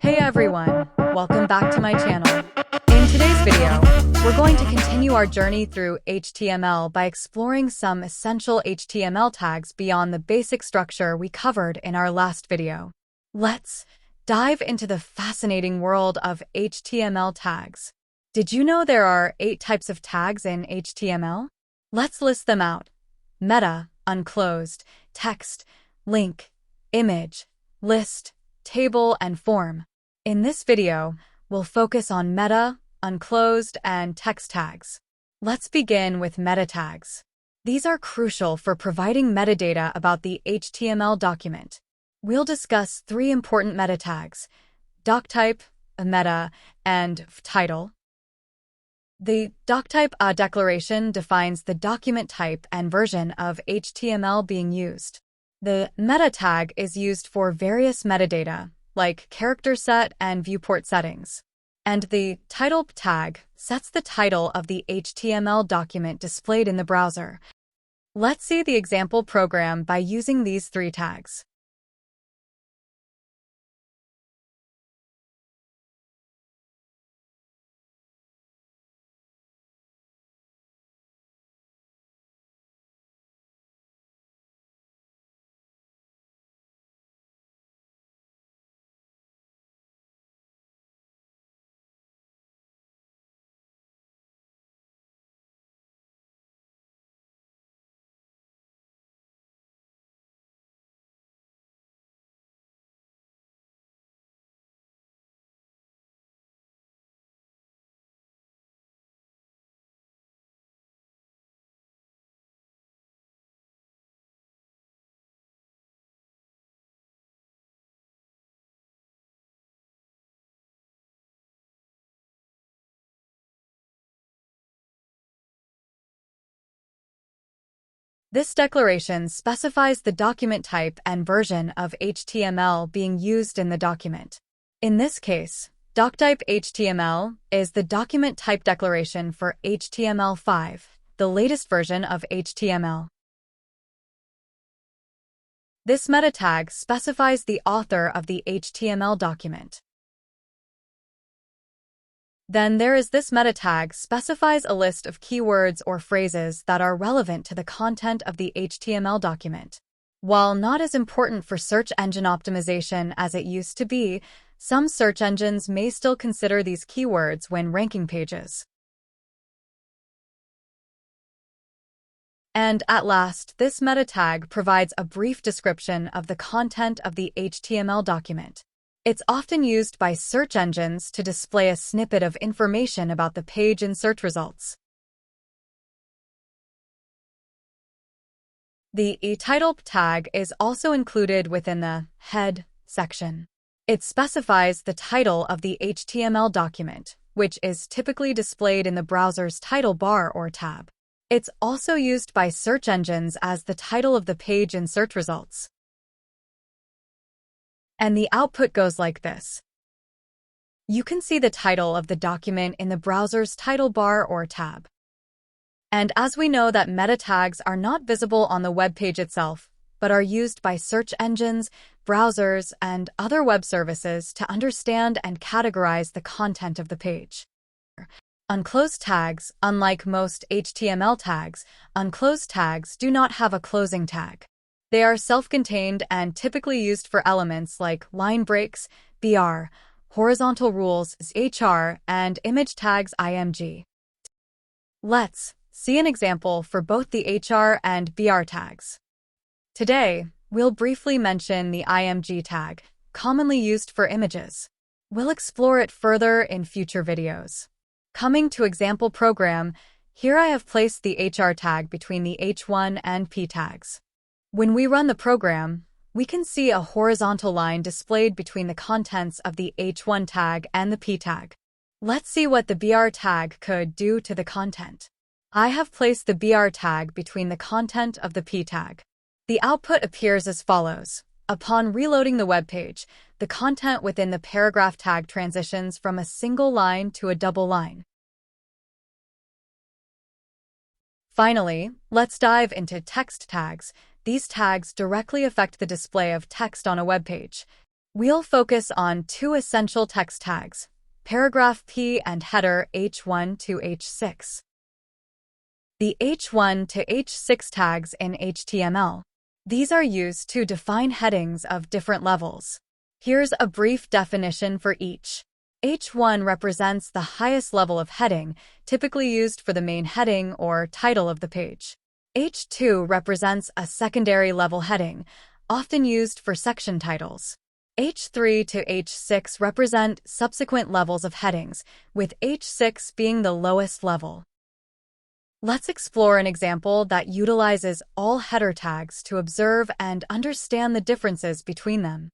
Hey everyone, welcome back to my channel. In today's video, we're going to continue our journey through HTML by exploring some essential HTML tags beyond the basic structure we covered in our last video. Let's dive into the fascinating world of HTML tags. Did you know there are 8 types of tags in HTML? Let's list them out: meta, unclosed, text, link, image, list, table, and form. In this video, we'll focus on meta, unclosed, and text tags. Let's begin with meta tags. These are crucial for providing metadata about the HTML document. We'll discuss 3 important meta tags: doctype, meta, and title. The doctype declaration defines the document type and version of HTML being used. The meta tag is used for various metadata, like character set and viewport settings. And the title tag sets the title of the HTML document displayed in the browser. Let's see the example program by using these 3 tags. This declaration specifies the document type and version of HTML being used in the document. In this case, doctype HTML is the document type declaration for HTML5, the latest version of HTML. This meta tag specifies the author of the HTML document. Then there is this meta tag specifies a list of keywords or phrases that are relevant to the content of the HTML document. While not as important for search engine optimization as it used to be, some search engines may still consider these keywords when ranking pages. And at last, this meta tag provides a brief description of the content of the HTML document. It's often used by search engines to display a snippet of information about the page in search results. The title tag is also included within the head section. It specifies the title of the HTML document, which is typically displayed in the browser's title bar or tab. It's also used by search engines as the title of the page in search results. And the output goes like this. You can see the title of the document in the browser's title bar or tab. And as we know that meta tags are not visible on the web page itself, but are used by search engines, browsers, and other web services to understand and categorize the content of the page. Unclosed tags, unlike most HTML tags, unclosed tags do not have a closing tag. They are self-contained and typically used for elements like line breaks, BR, horizontal rules, HR, and image tags, IMG. Let's see an example for both the HR and BR tags. Today, we'll briefly mention the IMG tag, commonly used for images. We'll explore it further in future videos. Coming to example program, here I have placed the HR tag between the H1 and P tags. When we run the program, we can see a horizontal line displayed between the contents of the H1 tag and the P tag. Let's see what the BR tag could do to the content. I have placed the BR tag between the content of the P tag. The output appears as follows. Upon reloading the web page, the content within the paragraph tag transitions from a single line to a double line. Finally, let's dive into text tags. These tags directly affect the display of text on a web page. We'll focus on two essential text tags, paragraph P and header H1 to H6. The H1 to H6 tags in HTML. These are used to define headings of different levels. Here's a brief definition for each. H1 represents the highest level of heading, typically used for the main heading or title of the page. H2 represents a secondary level heading, often used for section titles. H3 to H6 represent subsequent levels of headings, with H6 being the lowest level. Let's explore an example that utilizes all header tags to observe and understand the differences between them.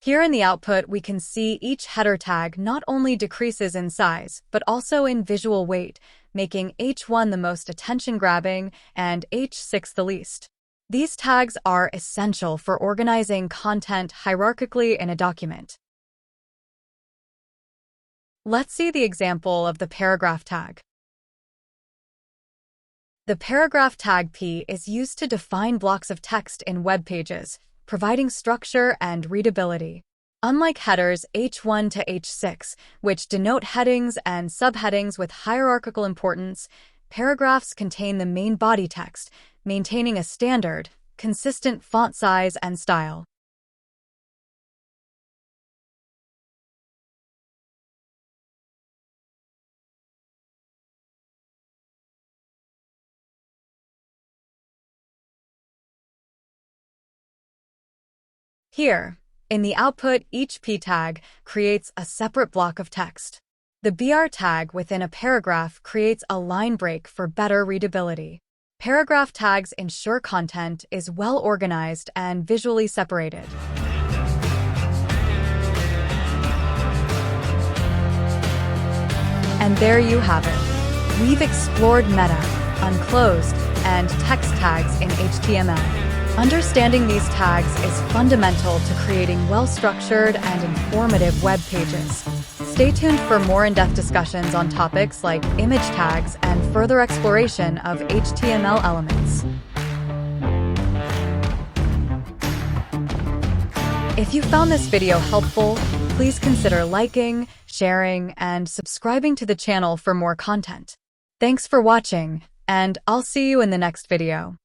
Here in the output, we can see each header tag not only decreases in size, but also in visual weight, making H1 the most attention-grabbing and H6 the least. These tags are essential for organizing content hierarchically in a document. Let's see the example of the paragraph tag. The paragraph tag P is used to define blocks of text in web pages, providing structure and readability. Unlike headers H1 to H6, which denote headings and subheadings with hierarchical importance, paragraphs contain the main body text, maintaining a standard, consistent font size and style. Here, in the output, each P tag creates a separate block of text. The BR tag within a paragraph creates a line break for better readability. Paragraph tags ensure content is well organized and visually separated. And there you have it. We've explored meta, unclosed, and text tags in HTML. Understanding these tags is fundamental to creating well-structured and informative web pages. Stay tuned for more in-depth discussions on topics like image tags and further exploration of HTML elements. If you found this video helpful, please consider liking, sharing, and subscribing to the channel for more content. Thanks for watching, and I'll see you in the next video.